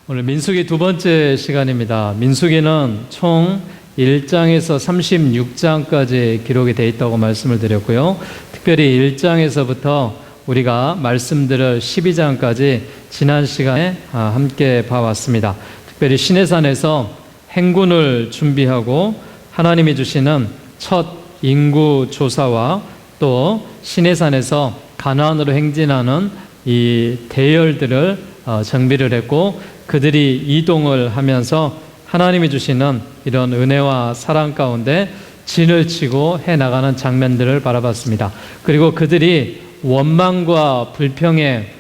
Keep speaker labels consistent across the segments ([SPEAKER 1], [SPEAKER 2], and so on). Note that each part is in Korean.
[SPEAKER 1] 오늘 민수기 두 번째 시간입니다. 민수기는 총 1장에서 36장까지 기록이 되어 있다고 말씀을 드렸고요. 특별히 1장에서부터 우리가 말씀들을 12장까지 지난 시간에 함께 봐왔습니다. 특별히 시내산에서 행군을 준비하고 하나님이 주시는 첫 인구 조사와 또 시내산에서 가나안으로 행진하는 이 대열들을 정비를 했고, 그들이 이동을 하면서 하나님이 주시는 이런 은혜와 사랑 가운데 진을 치고 해나가는 장면들을 바라봤습니다. 그리고 그들이 원망과 불평에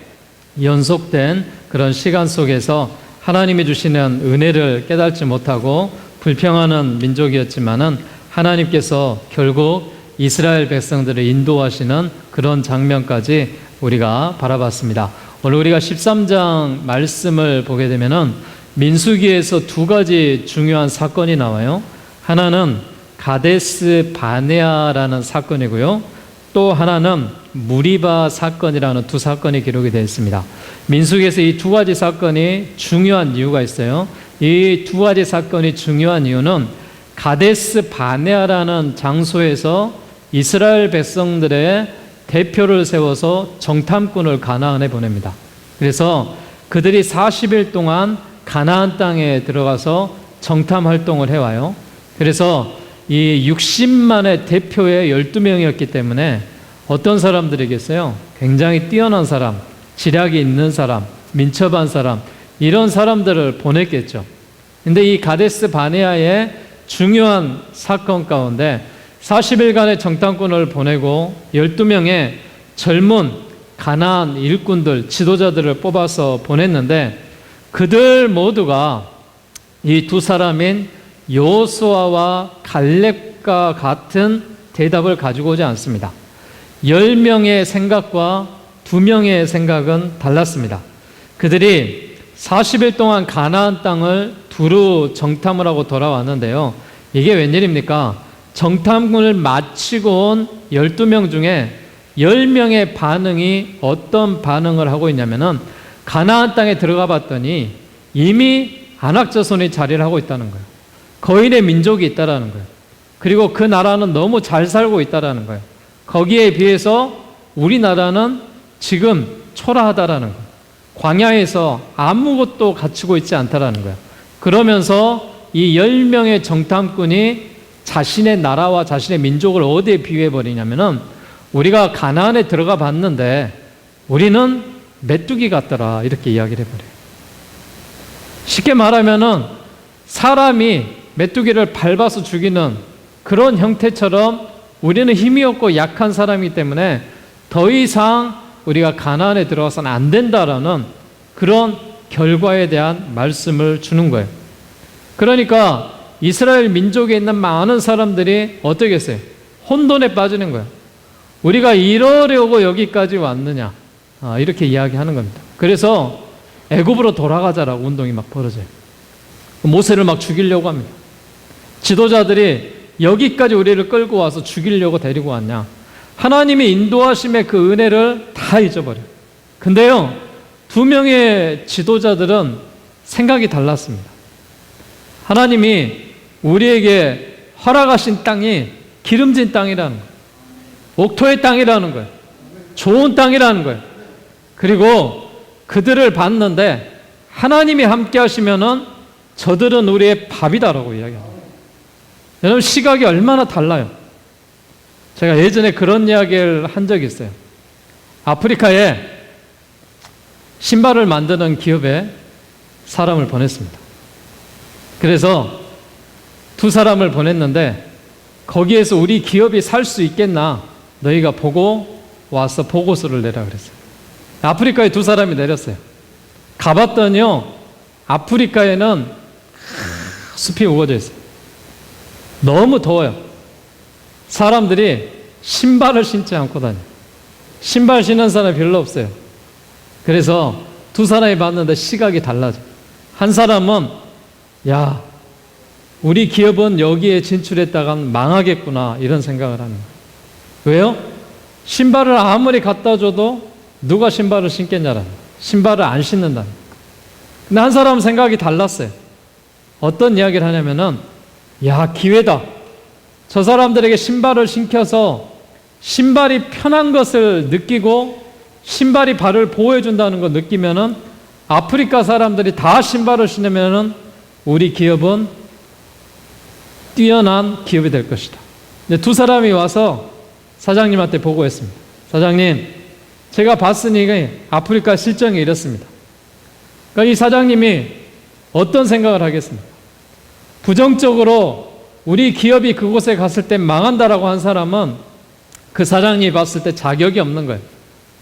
[SPEAKER 1] 연속된 그런 시간 속에서 하나님이 주시는 은혜를 깨닫지 못하고 불평하는 민족이었지만은 하나님께서 결국 이스라엘 백성들을 인도하시는 그런 장면까지 우리가 바라봤습니다. 오늘 우리가 13장 말씀을 보게 되면은 민수기에서 두 가지 중요한 사건이 나와요. 하나는 가데스 바네아라는 사건이고요. 또 하나는 무리바 사건이라는 두 사건이 기록이 되어 있습니다. 민수기에서 이 두 가지 사건이 중요한 이유가 있어요. 이 두 가지 사건이 중요한 이유는 가데스 바네아라는 장소에서 이스라엘 백성들의 대표를 세워서 정탐꾼을 가나안에 보냅니다. 그래서 그들이 40일 동안 가나안 땅에 들어가서 정탐 활동을 해와요. 그래서 이 60만의 대표의 12명이었기 때문에 어떤 사람들이겠어요? 굉장히 뛰어난 사람, 지략이 있는 사람, 민첩한 사람, 이런 사람들을 보냈겠죠. 근데 이 가데스 바네아의 중요한 사건 가운데 40일간의 정탐꾼을 보내고 12명의 젊은 가나안 일꾼들, 지도자들을 뽑아서 보냈는데, 그들 모두가 이 두 사람인 여호수아와 갈렙과 같은 대답을 가지고 오지 않습니다. 10명의 생각과 2명의 생각은 달랐습니다. 그들이 40일 동안 가나안 땅을 두루 정탐을 하고 돌아왔는데요. 이게 웬일입니까? 정탐꾼을 마치고 온 12명 중에 10명의 반응이 어떤 반응을 하고 있냐면은 가나안 땅에 들어가 봤더니 이미 안악자손이 자리를 하고 있다는 거예요. 거인의 민족이 있다라는 거예요. 그리고 그 나라는 너무 잘 살고 있다라는 거예요. 거기에 비해서 우리나라는 지금 초라하다라는 거예요. 광야에서 아무것도 갖추고 있지 않다라는 거예요. 그러면서 이 10명의 정탐꾼이 자신의 나라와 자신의 민족을 어디에 비유해 버리냐면은, 우리가 가나안에 들어가 봤는데 우리는 메뚜기 같더라, 이렇게 이야기를 해버려요. 쉽게 말하면은 사람이 메뚜기를 밟아서 죽이는 그런 형태처럼 우리는 힘이 없고 약한 사람이기 때문에 더 이상 우리가 가나안에 들어가서는 안 된다라는 그런 결과에 대한 말씀을 주는 거예요. 그러니까 이스라엘 민족에 있는 많은 사람들이 어떻게 했어요? 혼돈에 빠지는 거예요. 우리가 이러려고 여기까지 왔느냐, 이렇게 이야기하는 겁니다. 그래서 애굽으로 돌아가자라고 운동이 막 벌어져요. 모세를 막 죽이려고 합니다. 지도자들이 여기까지 우리를 끌고 와서 죽이려고 데리고 왔냐, 하나님의 인도하심의 그 은혜를 다 잊어버려요. 근데요, 2명의 지도자들은 생각이 달랐습니다. 하나님이 우리에게 허락하신 땅이 기름진 땅이라는 거예요. 옥토의 땅이라는 거예요. 좋은 땅이라는 거예요. 그리고 그들을 봤는데 하나님이 함께 하시면은 저들은 우리의 밥이다라고 이야기합니다. 여러분, 시각이 얼마나 달라요. 제가 예전에 그런 이야기를 한 적이 있어요. 아프리카에 신발을 만드는 기업에 사람을 보냈습니다. 그래서 두 사람을 보냈는데, 거기에서 우리 기업이 살 수 있겠나, 너희가 보고 와서 보고서를 내라 그랬어요. 아프리카에 두 사람이 내렸어요. 가봤더니요, 아프리카에는 숲이 우거져 있어요. 너무 더워요. 사람들이 신발을 신지 않고 다녀요. 신발 신는 사람이 별로 없어요. 그래서 두 사람이 봤는데 시각이 달라져. 한 사람은, 야, 우리 기업은 여기에 진출했다간 망하겠구나, 이런 생각을 합니다. 왜요? 신발을 아무리 갖다 줘도 누가 신발을 신겠냐라는, 신발을 안 신는다는. 근데 한 사람은 생각이 달랐어요. 어떤 이야기를 하냐면은, 야, 기회다. 저 사람들에게 신발을 신겨서 신발이 편한 것을 느끼고 신발이 발을 보호해준다는 걸 느끼면은 아프리카 사람들이 다 신발을 신으면은 우리 기업은 뛰어난 기업이 될 것이다. 근데 두 사람이 와서 사장님한테 보고했습니다. 사장님, 제가 봤으니 아프리카 실정이 이렇습니다. 그러니까 이 사장님이 어떤 생각을 하겠습니까? 부정적으로 우리 기업이 그곳에 갔을 때 망한다라고 한 사람은 그 사장님이 봤을 때 자격이 없는 거예요.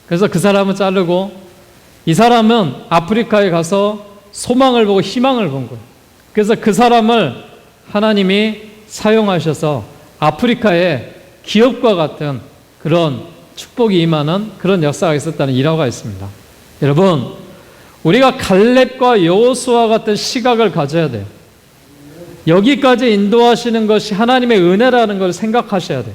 [SPEAKER 1] 그래서 그 사람은 자르고 이 사람은 아프리카에 가서 소망을 보고 희망을 본 거예요. 그래서 그 사람을 하나님이 사용하셔서 아프리카에 기업과 같은 그런 축복이 임하는 그런 역사가 있었다는 일화가 있습니다. 여러분, 우리가 갈렙과 여호수아 같은 시각을 가져야 돼요. 여기까지 인도하시는 것이 하나님의 은혜라는 걸 생각하셔야 돼요.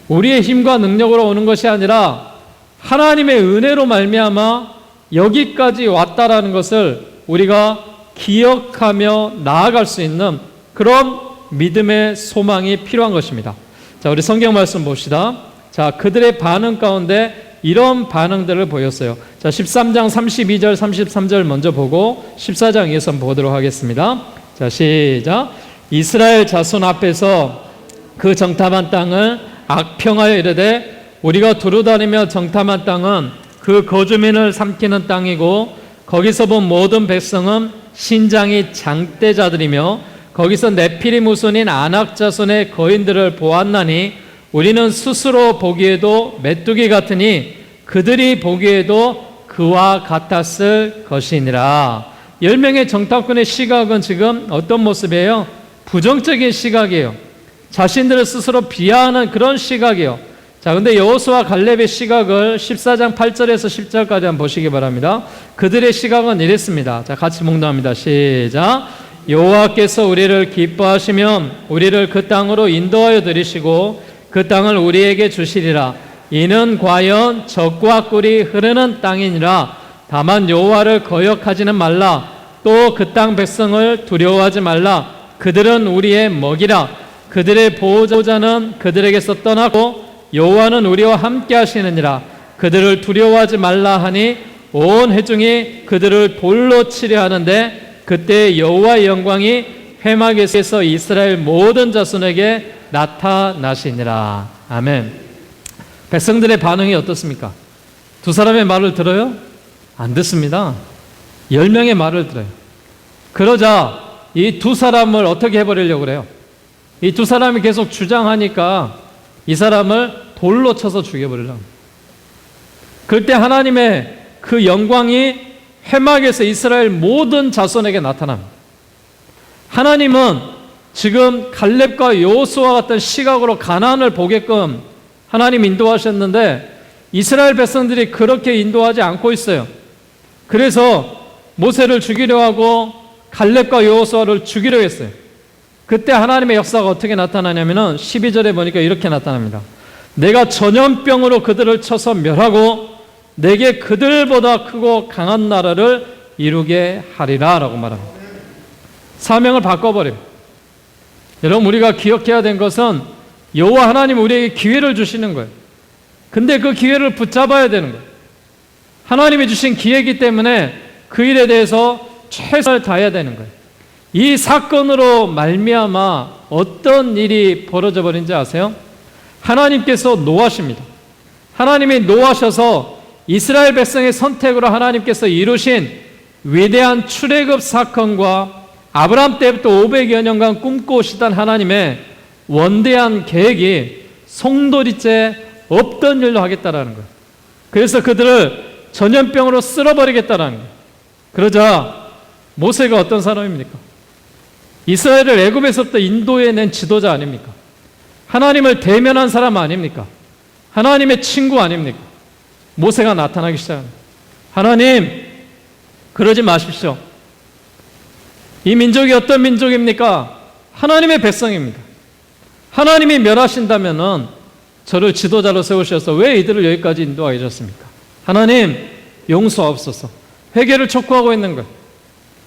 [SPEAKER 1] 우리의 힘과 능력으로 오는 것이 아니라 하나님의 은혜로 말미암아 여기까지 왔다라는 것을 우리가 기억하며 나아갈 수 있는 그런 믿음의 소망이 필요한 것입니다. 자, 우리 성경 말씀 봅시다. 자, 그들의 반응 가운데 이런 반응들을 보였어요. 자, 13장 32절 33절 먼저 보고 14장 이어서 보도록 하겠습니다. 자, 시작. 이스라엘 자손 앞에서 그 정탐한 땅을 악평하여 이르되 우리가 두루다니며 정탐한 땅은 그 거주민을 삼키는 땅이고 거기서 본 모든 백성은 신장이 장대자들이며 거기서 네피림 후손인 아낙 자손의 거인들을 보았나니 우리는 스스로 보기에도 메뚜기 같으니 그들이 보기에도 그와 같았을 것이니라. 10명의 정탐꾼의 시각은 지금 어떤 모습이에요? 부정적인 시각이에요. 자신들을 스스로 비하하는 그런 시각이에요. 자, 근데 여호수아 갈렙의 시각을 14장 8절에서 10절까지 한번 보시기 바랍니다. 그들의 시각은 이랬습니다. 자, 같이 묵상합니다. 시작. 여호와께서 우리를 기뻐하시면 우리를 그 땅으로 인도하여 들이시고 그 땅을 우리에게 주시리라. 이는 과연 젖과 꿀이 흐르는 땅이니라. 다만 여호와를 거역하지는 말라. 또 그 땅 백성을 두려워하지 말라. 그들은 우리의 먹이라. 그들의 보호자는 그들에게서 떠나고 여호와는 우리와 함께 하시느니라. 그들을 두려워하지 말라 하니 온 회중이 그들을 돌로 치려 하는데 그때 여호와의 영광이 회막에서 이스라엘 모든 자손에게 나타나시니라. 아멘. 백성들의 반응이 어떻습니까? 두 사람의 말을 들어요? 안 듣습니다. 10명의 말을 들어요. 그러자 이 두 사람을 어떻게 해버리려고 그래요? 이 두 사람이 계속 주장하니까 이 사람을 돌로 쳐서 죽여버리려고. 그럴 때 하나님의 그 영광이 회막에서 이스라엘 모든 자손에게 나타납니다. 하나님은 지금 갈렙과 여호수아 같은 시각으로 가나안을 보게끔 하나님 인도하셨는데 이스라엘 백성들이 그렇게 인도하지 않고 있어요. 그래서 모세를 죽이려 하고 갈렙과 여호수아를 죽이려 했어요. 그때 하나님의 역사가 어떻게 나타나냐면은 12절에 보니까 이렇게 나타납니다. 내가 전염병으로 그들을 쳐서 멸하고 내게 그들보다 크고 강한 나라를 이루게 하리라 라고 말합니다. 사명을 바꿔버립니다. 여러분, 우리가 기억해야 된 것은 여호와 하나님 우리에게 기회를 주시는 거예요. 근데 그 기회를 붙잡아야 되는 거예요. 하나님이 주신 기회이기 때문에 그 일에 대해서 최선을 다해야 되는 거예요. 이 사건으로 말미암아 어떤 일이 벌어져 버린지 아세요? 하나님께서 노하십니다. 하나님이 노하셔서 이스라엘 백성의 선택으로 하나님께서 이루신 위대한 출애굽 사건과 아브라함 때부터 500여 년간 꿈꿔오시던 하나님의 원대한 계획이 송도리째 없던 일로 하겠다라는 거예요. 그래서 그들을 전염병으로 쓸어버리겠다라는 거예요. 그러자 모세가 어떤 사람입니까? 이스라엘을 애굽에서부터 인도해낸 지도자 아닙니까? 하나님을 대면한 사람 아닙니까? 하나님의 친구 아닙니까? 모세가 나타나기 시작합니다. 하나님, 그러지 마십시오. 이 민족이 어떤 민족입니까? 하나님의 백성입니다. 하나님이 멸하신다면은 저를 지도자로 세우셔서 왜 이들을 여기까지 인도하게 하셨습니까? 하나님, 용서하옵소서. 회개를 촉구하고 있는 거예요.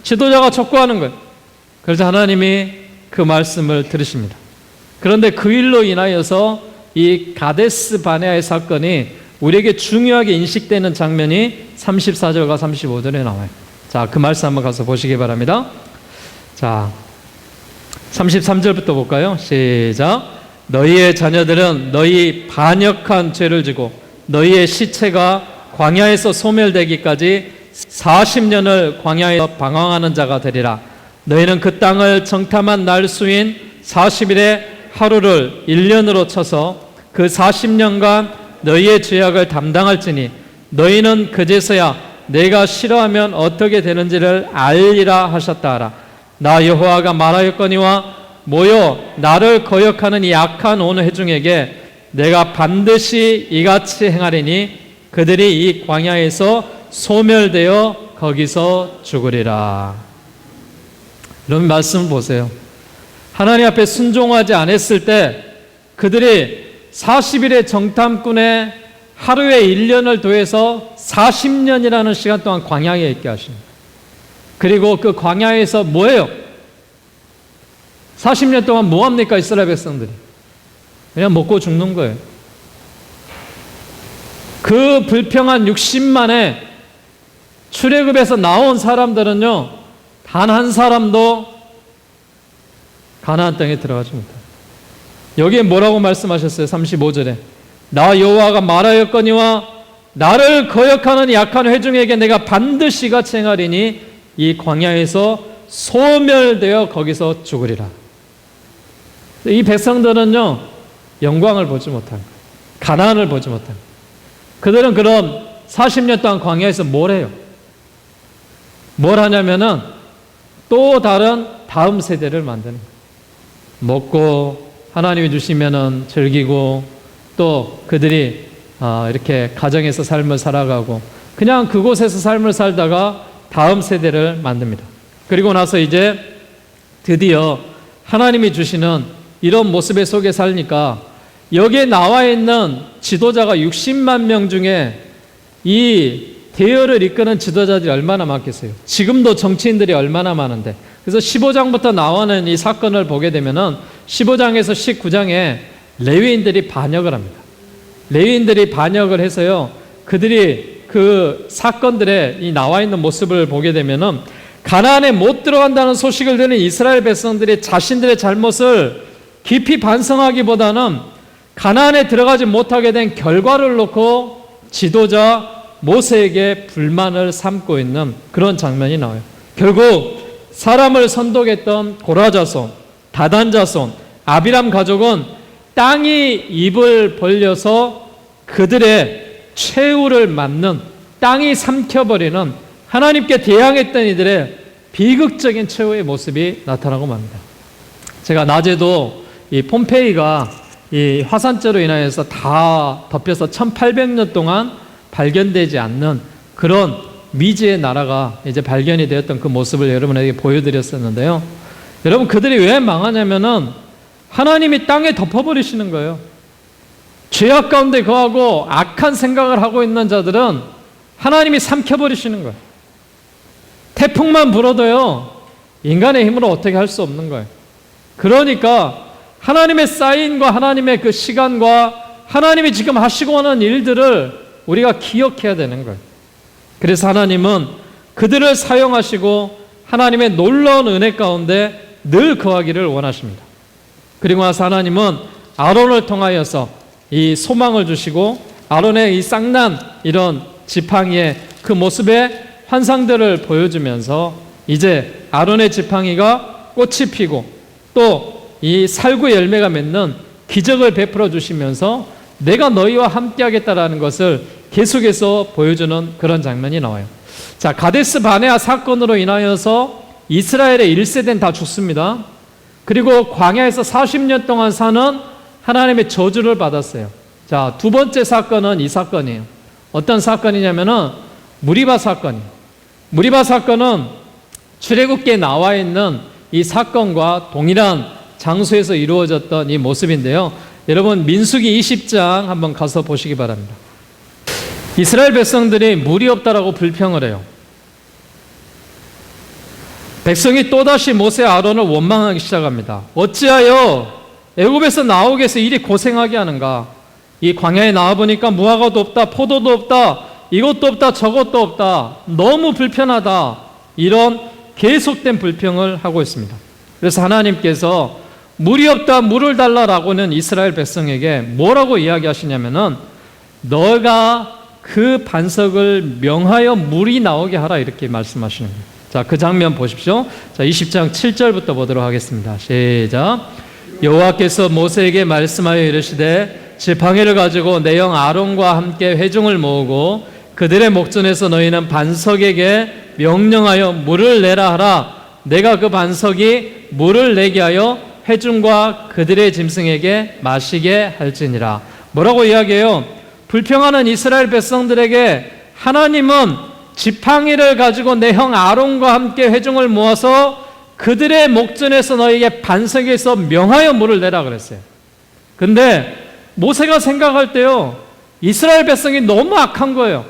[SPEAKER 1] 지도자가 촉구하는 거예요. 그래서 하나님이 그 말씀을 들으십니다. 그런데 그 일로 인하여서 이 가데스 바네아의 사건이 우리에게 중요하게 인식되는 장면이 34절과 35절에 나와요. 자, 그 말씀 한번 가서 보시기 바랍니다. 자, 33절부터 볼까요? 시작. 너희의 자녀들은 너희 반역한 죄를 지고 너희의 시체가 광야에서 소멸되기까지 40년을 광야에서 방황하는 자가 되리라. 너희는 그 땅을 정탐한 날 수인 40일의 하루를 1년으로 쳐서 그 40년간 너희의 죄악을 담당할지니 너희는 그제서야 내가 싫어하면 어떻게 되는지를 알리라 하셨다 하라. 나 여호와가 말하였거니와 모여 나를 거역하는 이 악한 온 회중에게 내가 반드시 이같이 행하리니 그들이 이 광야에서 소멸되어 거기서 죽으리라. 이런 말씀을 보세요. 하나님 앞에 순종하지 않았을 때 그들이 40일의 정탐꾼에 하루에 1년을 더해서 40년이라는 시간 동안 광야에 있게 하십니다. 그리고 그 광야에서 뭐예요? 40년 동안 뭐합니까? 이스라엘 백성들이 그냥 먹고 죽는 거예요. 그 불평한 60만의 출애굽에서 나온 사람들은요, 단 한 사람도 가나안 땅에 들어가지 못해요. 여기에 뭐라고 말씀하셨어요? 35절에 나 여호와가 말하였거니와 나를 거역하는 약한 회중에게 내가 반드시 같이 행하리니 이 광야에서 소멸되어 거기서 죽으리라. 이 백성들은요, 영광을 보지 못한 거예요. 가나안을 보지 못한 거예요. 그들은 그럼 40년 동안 광야에서 뭘 해요? 뭘 하냐면은 또 다른 다음 세대를 만드는 거예요. 먹고 하나님이 주시면은 즐기고 또 그들이 이렇게 가정에서 삶을 살아가고 그냥 그곳에서 삶을 살다가 다음 세대를 만듭니다. 그리고 나서 이제 드디어 하나님이 주시는 이런 모습의 속에 살니까 여기에 나와 있는 지도자가 60만 명 중에 이 대열을 이끄는 지도자들이 얼마나 많겠어요? 지금도 정치인들이 얼마나 많은데. 그래서 15장부터 나오는 이 사건을 보게 되면은 15장에서 19장에 레위인들이 반역을 합니다. 레위인들이 반역을 해서요, 그들이 그 사건들에 이 나와 있는 모습을 보게 되면은 가나안에 못 들어간다는 소식을 듣는 이스라엘 백성들이 자신들의 잘못을 깊이 반성하기보다는 가나안에 들어가지 못하게 된 결과를 놓고 지도자 모세에게 불만을 삼고 있는 그런 장면이 나와요. 결국 사람을 선동했던 고라 자손, 다단 자손, 아비람 가족은 땅이 입을 벌려서 그들의 최후를 맞는, 땅이 삼켜버리는, 하나님께 대항했던 이들의 비극적인 최후의 모습이 나타나고 맙니다. 제가 낮에도 이 폼페이가 이 화산재로 인하여서 다 덮여서 1800년 동안 발견되지 않는 그런 미지의 나라가 이제 발견이 되었던 그 모습을 여러분에게 보여드렸었는데요. 여러분, 그들이 왜 망하냐면은 하나님이 땅에 덮어버리시는 거예요. 죄악 가운데 거하고 악한 생각을 하고 있는 자들은 하나님이 삼켜버리시는 거예요. 태풍만 불어도요, 인간의 힘으로 어떻게 할 수 없는 거예요. 그러니까 하나님의 사인과 하나님의 그 시간과 하나님이 지금 하시고 하는 일들을 우리가 기억해야 되는 거예요. 그래서 하나님은 그들을 사용하시고 하나님의 놀라운 은혜 가운데 늘 거하기를 원하십니다. 그리고 나서 하나님은 아론을 통하여서 이 소망을 주시고 아론의 이 쌍난 이런 지팡이의 그 모습의 환상들을 보여주면서 이제 아론의 지팡이가 꽃이 피고 또 이 살구 열매가 맺는 기적을 베풀어 주시면서 내가 너희와 함께 하겠다라는 것을 계속해서 보여주는 그런 장면이 나와요. 자, 가데스 바네아 사건으로 인하여서 이스라엘의 1세대는 다 죽습니다. 그리고 광야에서 40년 동안 사는 하나님의 저주를 받았어요. 자, 두 번째 사건은 이 사건이에요. 어떤 사건이냐면은 무리바 사건이에요. 무리바 사건은 출애굽기에 나와 있는 이 사건과 동일한 장소에서 이루어졌던 이 모습인데요. 여러분, 민수기 20장 한번 가서 보시기 바랍니다. 이스라엘 백성들이 물이 없다라고 불평을 해요. 백성이 또다시 모세 아론을 원망하기 시작합니다. 어찌하여 애굽에서 나오기 위해서 이리 고생하게 하는가? 이 광야에 나와보니까 무화과도 없다, 포도도 없다, 이것도 없다, 저것도 없다, 너무 불편하다, 이런 계속된 불평을 하고 있습니다. 그래서 하나님께서 물이 없다, 물을 달라라고는 이스라엘 백성에게 뭐라고 이야기하시냐면은 너가 그 반석을 명하여 물이 나오게 하라, 이렇게 말씀하시는 거예요. 자, 그 장면 보십시오. 자, 20장 7절부터 보도록 하겠습니다. 시작. 여호와께서 모세에게 말씀하여 이르시되 지팡이를 가지고 내 형 아론과 함께 회중을 모으고 그들의 목전에서 너희는 반석에게 명령하여 물을 내라 하라. 내가 그 반석이 물을 내게 하여 회중과 그들의 짐승에게 마시게 할지니라. 뭐라고 이야기해요? 불평하는 이스라엘 백성들에게 하나님은 지팡이를 가지고 내 형 아론과 함께 회중을 모아서 그들의 목전에서 너에게 반석에서 명하여 물을 내라 그랬어요. 근데 모세가 생각할 때요, 이스라엘 백성이 너무 악한 거예요.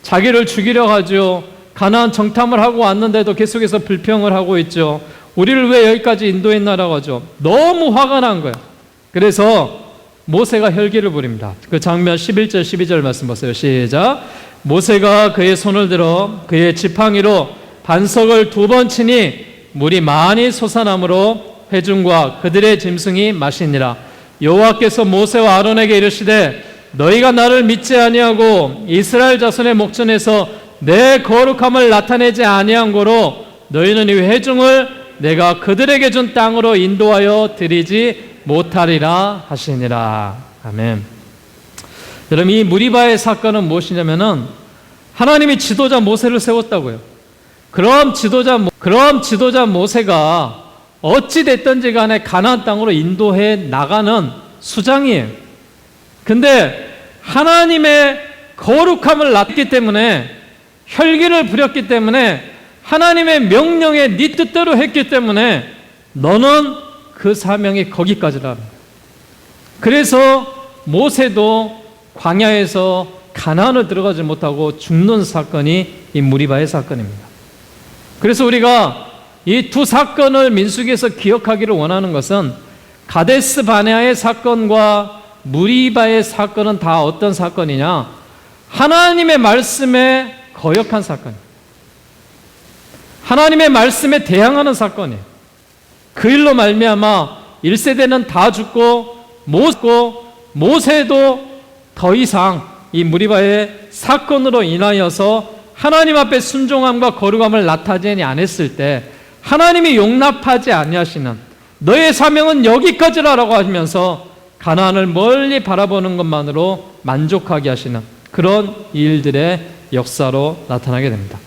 [SPEAKER 1] 자기를 죽이려 하죠. 가나안 정탐을 하고 왔는데도 계속해서 불평을 하고 있죠. 우리를 왜 여기까지 인도했나라고 하죠. 너무 화가 난 거예요. 그래서 모세가 혈기를 부립니다. 그 장면 11절 12절 말씀 보세요. 시작. 모세가 그의 손을 들어 그의 지팡이로 반석을 2번 치니 물이 많이 솟아나므로 회중과 그들의 짐승이 마시니라. 여호와께서 모세와 아론에게 이르시되 너희가 나를 믿지 아니하고 이스라엘 자손의 목전에서 내 거룩함을 나타내지 아니한 고로 너희는 이 회중을 내가 그들에게 준 땅으로 인도하여 드리지 못하리라 하시니라. 아멘. 여러분, 이 무리바의 사건은 무엇이냐면은 하나님이 지도자 모세를 세웠다고요. 그럼 지도자 모세가 어찌 됐든지 간에 가나안 땅으로 인도해 나가는 수장이에요. 근데 하나님의 거룩함을 낳기 때문에, 혈기를 부렸기 때문에, 하나님의 명령에 네 뜻대로 했기 때문에 너는 그 사명이 거기까지라. 그래서 모세도 광야에서 가나안을 들어가지 못하고 죽는 사건이 이 무리바의 사건입니다. 그래서 우리가 이 두 사건을 민수기에서 기억하기를 원하는 것은 가데스 바네아의 사건과 무리바의 사건은 다 어떤 사건이냐? 하나님의 말씀에 거역한 사건이에요. 하나님의 말씀에 대항하는 사건이에요. 그 일로 말미암아 1세대는 다 죽고 모세도 더 이상 이 무리바의 사건으로 인하여서 하나님 앞에 순종함과 거룩함을 나타내지 않았을 때 하나님이 용납하지 아니하시는 너의 사명은 여기까지라라고 하시면서 가나안을 멀리 바라보는 것만으로 만족하게 하시는 그런 일들의 역사로 나타나게 됩니다.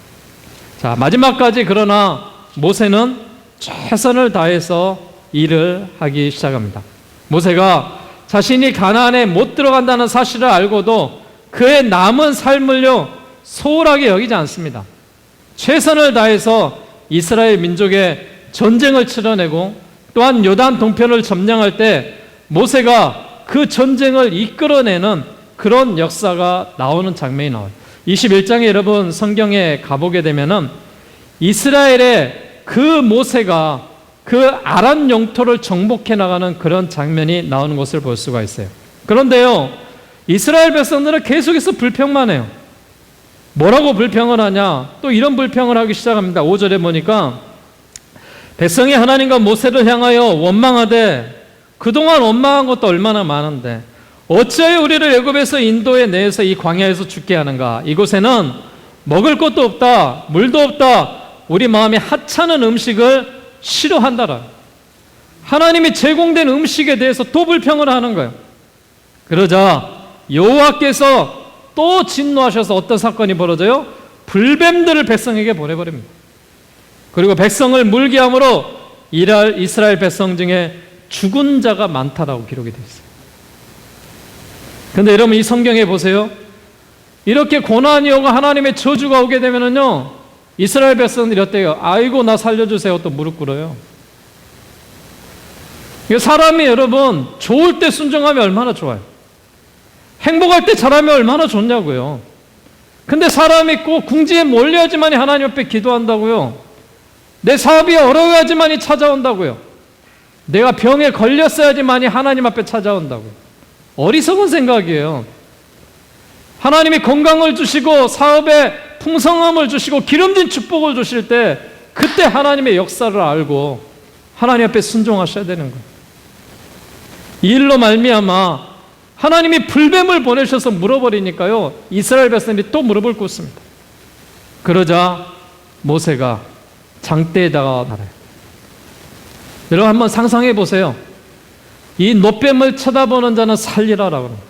[SPEAKER 1] 자, 마지막까지 그러나 모세는 최선을 다해서 일을 하기 시작합니다. 모세가 자신이 가나안에 못 들어간다는 사실을 알고도 그의 남은 삶을요 소홀하게 여기지 않습니다. 최선을 다해서 이스라엘 민족의 전쟁을 치러내고 또한 요단 동편을 점령할 때 모세가 그 전쟁을 이끌어내는 그런 역사가 나오는 장면이 나와요. 21장에 여러분 성경에 가보게 되면은 이스라엘의 그 모세가 그 아란 영토를 정복해 나가는 그런 장면이 나오는 것을 볼 수가 있어요. 그런데요, 이스라엘 백성들은 계속해서 불평만 해요. 뭐라고 불평을 하냐? 또 이런 불평을 하기 시작합니다. 5절에 보니까 백성이 하나님과 모세를 향하여 원망하되 그동안 원망한 것도 얼마나 많은데 어찌하여 우리를 애굽에서 인도에 내서 이 광야에서 죽게 하는가? 이곳에는 먹을 것도 없다, 물도 없다, 우리 마음이 하찮은 음식을 싫어한다라. 하나님이 제공된 음식에 대해서 또 불평을 하는 거예요. 그러자 여호와께서 또 진노하셔서 어떤 사건이 벌어져요? 불뱀들을 백성에게 보내버립니다. 그리고 백성을 물게 함으로 이스라엘 백성 중에 죽은 자가 많다라고 기록이 되어 있어요. 그런데 여러분 이 성경에 보세요. 이렇게 고난이 오고 하나님의 저주가 오게 되면은요, 이스라엘 백성들이 어때요? 아이고 나 살려주세요 또 무릎 꿇어요. 사람이 여러분 좋을 때 순종하면 얼마나 좋아요. 행복할 때 잘하면 얼마나 좋냐고요. 근데 사람이 꼭 궁지에 몰려야지만 하나님 앞에 기도한다고요. 내 사업이 어려워야지만이 찾아온다고요. 내가 병에 걸렸어야지만이 하나님 앞에 찾아온다고요. 어리석은 생각이에요. 하나님이 건강을 주시고 사업에 풍성함을 주시고 기름진 축복을 주실 때 그때 하나님의 역사를 알고 하나님 앞에 순종하셔야 되는 거예요. 이 일로 말미암아 하나님이 불뱀을 보내셔서 물어버리니까요, 이스라엘 백성들이 또 무릎을 꿇습니다. 그러자 모세가 장대에다가 달아요. 여러분 한번 상상해 보세요. 이 노뱀을 쳐다보는 자는 살리라라고 합니다.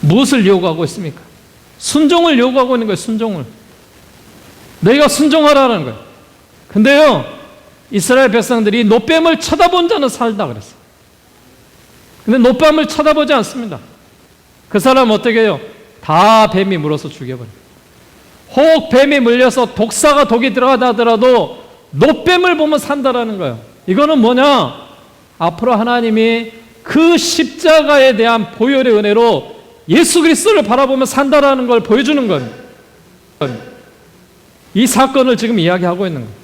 [SPEAKER 1] 무엇을 요구하고 있습니까? 순종을 요구하고 있는 거예요. 순종을. 너희가 순종하라는 거예요. 근데요, 이스라엘 백성들이 노뱀을 쳐다본 자는 살다 그랬어요. 근데 노뱀을 쳐다보지 않습니다. 그 사람은 어떻게 해요? 다 뱀이 물어서 죽여버려요. 혹 뱀이 물려서 독사가 독이 들어가다 하더라도 노뱀을 보면 산다라는 거예요. 이거는 뭐냐? 앞으로 하나님이 그 십자가에 대한 보혈의 은혜로 예수 그리스도를 바라보며 산다라는 걸 보여주는 거예요. 이 사건을 지금 이야기하고 있는 거예요.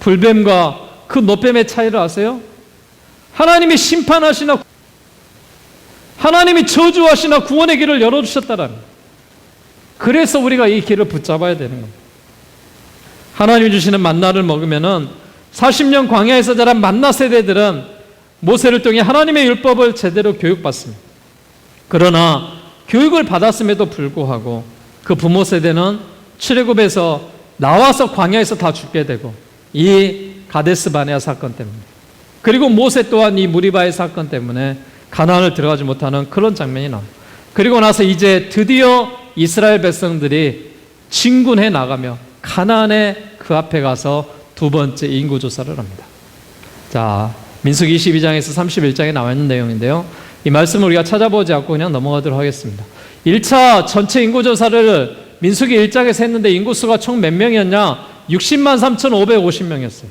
[SPEAKER 1] 불뱀과 그 노뱀의 차이를 아세요? 하나님이 심판하시나 하나님이 저주하시나 구원의 길을 열어주셨다라는 거예요. 그래서 우리가 이 길을 붙잡아야 되는 겁니다. 하나님이 주시는 만나를 먹으면은 40년 광야에서 자란 만나 세대들은 모세를 통해 하나님의 율법을 제대로 교육받습니다. 그러나 교육을 받았음에도 불구하고 그 부모 세대는 출애굽에서 나와서 광야에서 다 죽게 되고, 이 가데스 바네아 사건 때문에, 그리고 모세 또한 이 무리바의 사건 때문에 가나안을 들어가지 못하는 그런 장면이 나옵니다. 그리고 나서 이제 드디어 이스라엘 백성들이 진군해 나가며 가나안의 그 앞에 가서 두 번째 인구조사를 합니다. 자, 민수기 22장에서 31장에 나와 있는 내용인데요, 이 말씀을 우리가 찾아보지 않고 그냥 넘어가도록 하겠습니다. 1차 전체 인구조사를 민수기 1장에서 했는데 인구수가 총 몇 명이었냐? 60만 3,550명이었어요.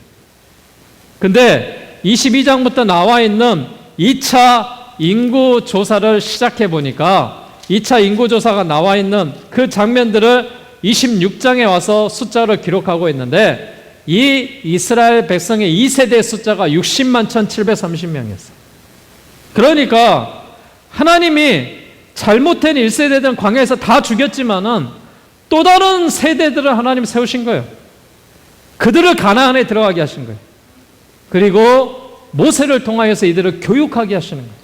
[SPEAKER 1] 근데 22장부터 나와 있는 2차 인구조사를 시작해 보니까 2차 인구조사가 나와 있는 그 장면들을 26장에 와서 숫자를 기록하고 있는데, 이 이스라엘 백성의 2세대 숫자가 60만 1,730명이었어요. 그러니까 하나님이 잘못된 1세대들은 광야에서 다 죽였지만은 또 다른 세대들을 하나님 세우신 거예요. 그들을 가나안에 들어가게 하신 거예요. 그리고 모세를 통하여서 이들을 교육하게 하시는 거예요.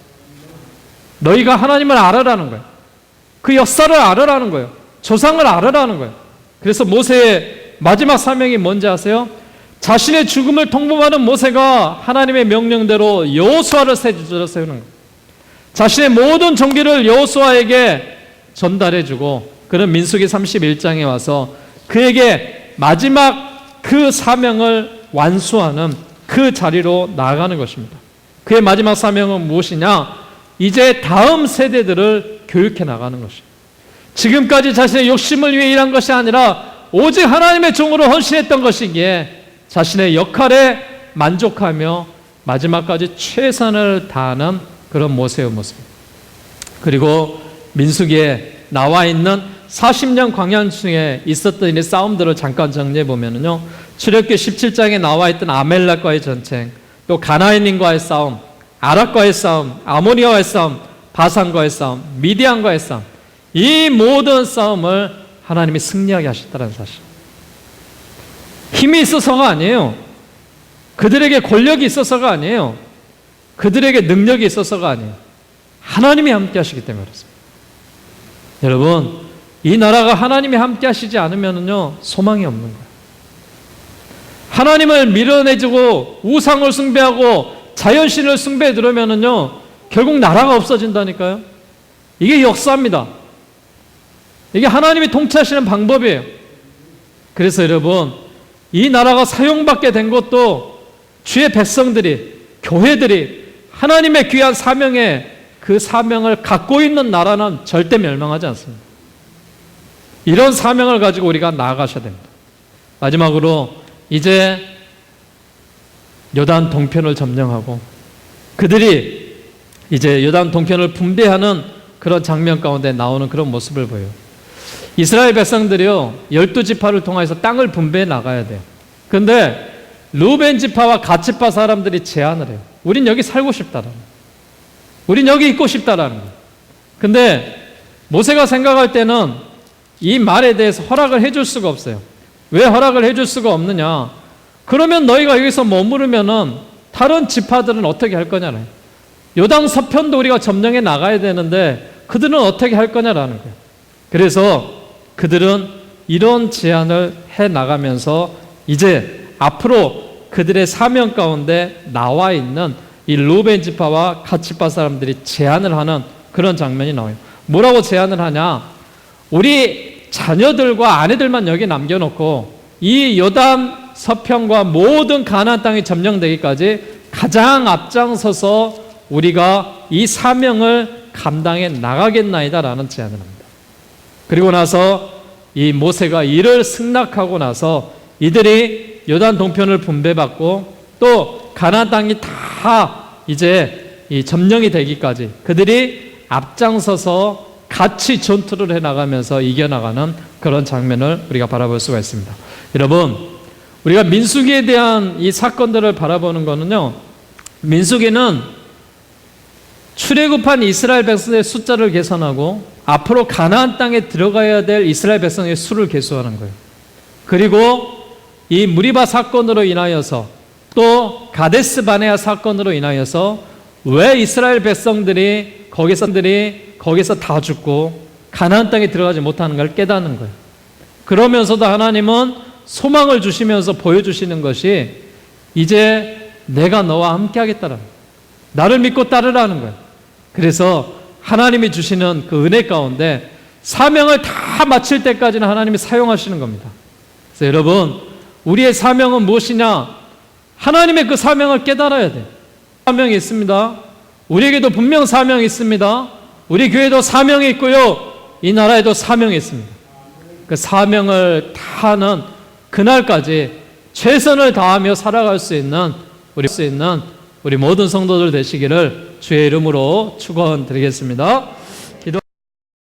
[SPEAKER 1] 너희가 하나님을 알아라는 거예요. 그 역사를 알아라는 거예요. 조상을 알아라는 거예요. 그래서 모세의 마지막 사명이 뭔지 아세요? 자신의 죽음을 통보하는 모세가 하나님의 명령대로 여호수아를 세우는 거예요. 자신의 모든 종기를 여호수아에게 전달해주고, 그는 민수기 31장에 와서 그에게 마지막 그 사명을 완수하는 그 자리로 나아가는 것입니다. 그의 마지막 사명은 무엇이냐? 이제 다음 세대들을 교육해 나가는 것입니다. 지금까지 자신의 욕심을 위해 일한 것이 아니라 오직 하나님의 종으로 헌신했던 것이기에 자신의 역할에 만족하며 마지막까지 최선을 다하는 그런 모세의 모습입니다. 그리고 민수기에 나와 있는 40년 광야 중에 있었던 이 싸움들을 잠깐 정리해 보면요, 출애굽기 17장에 나와 있던 아멜렉과의 전쟁, 또 가나안인과의 싸움, 아락과의 싸움, 아모리아와의 싸움, 바산과의 싸움, 미디안과의 싸움, 이 모든 싸움을 하나님이 승리하게 하셨다는 사실. 힘이 있어서가 아니에요. 그들에게 권력이 있어서가 아니에요. 그들에게 능력이 있어서가 아니에요. 하나님이 함께 하시기 때문에 그렇습니다. 여러분, 이 나라가 하나님이 함께 하시지 않으면요, 소망이 없는 거예요. 하나님을 밀어내주고 우상을 숭배하고 자연신을 숭배해 들으면요, 결국 나라가 없어진다니까요. 이게 역사입니다. 이게 하나님이 통치하시는 방법이에요. 그래서 여러분, 이 나라가 사용받게 된 것도 주의 백성들이, 교회들이 하나님의 귀한 사명에 그 사명을 갖고 있는 나라는 절대 멸망하지 않습니다. 이런 사명을 가지고 우리가 나아가셔야 됩니다. 마지막으로 이제 요단 동편을 점령하고 그들이 이제 요단 동편을 분배하는 그런 장면 가운데 나오는 그런 모습을 보여요. 이스라엘 백성들이요, 12지파를 통해서 땅을 분배해 나가야 돼요. 근데 르우벤 지파와 갓 지파 사람들이 제안을 해요. 우린 여기 살고 싶다라는 거예요. 우린 여기 있고 싶다라는 거예요. 근데 모세가 생각할 때는 이 말에 대해서 허락을 해줄 수가 없어요. 왜 허락을 해줄 수가 없느냐? 그러면 너희가 여기서 머무르면은 다른 지파들은 어떻게 할 거냐는, 요당 서편도 우리가 점령해 나가야 되는데 그들은 어떻게 할 거냐라는 거예요. 그래서 그들은 이런 제안을 해 나가면서 이제 앞으로 그들의 사명 가운데 나와 있는 이 르우벤 지파와 갓 지파 사람들이 제안을 하는 그런 장면이 나와요. 뭐라고 제안을 하냐? 우리 자녀들과 아내들만 여기 남겨놓고 이 요단 서편과 모든 가나안 땅이 점령되기까지 가장 앞장서서 우리가 이 사명을 감당해 나가겠나이다라는 제안을 합니다. 그리고 나서 이 모세가 이를 승낙하고 나서 이들이 요단 동편을 분배받고 또 가나안 땅이 다 이제 이 점령이 되기까지 그들이 앞장서서 같이 전투를 해나가면서 이겨나가는 그런 장면을 우리가 바라볼 수가 있습니다. 여러분, 우리가 민수기에 대한 이 사건들을 바라보는 거는요, 민수기는 출애굽한 이스라엘 백성의 숫자를 계산하고 앞으로 가나안 땅에 들어가야 될 이스라엘 백성의 수를 계수하는 거예요. 그리고 이 무리바 사건으로 인하여서 또 가데스 바네아 사건으로 인하여서 왜 이스라엘 백성들이 거기서 다 죽고 가나안 땅에 들어가지 못하는 걸 깨닫는 거예요. 그러면서도 하나님은 소망을 주시면서 보여주시는 것이 이제 내가 너와 함께 하겠다라는 거예요. 나를 믿고 따르라는 거예요. 그래서 하나님이 주시는 그 은혜 가운데 사명을 다 마칠 때까지는 하나님이 사용하시는 겁니다. 그래서 여러분, 우리의 사명은 무엇이냐? 하나님의 그 사명을 깨달아야 돼요. 사명이 있습니다. 우리에게도 분명 사명이 있습니다. 우리 교회도 사명이 있고요, 이 나라에도 사명이 있습니다. 그 사명을 다하는 그날까지 최선을 다하며 살아갈 수 있는 우리 모든 성도들 되시기를 주의 이름으로 축원드리겠습니다.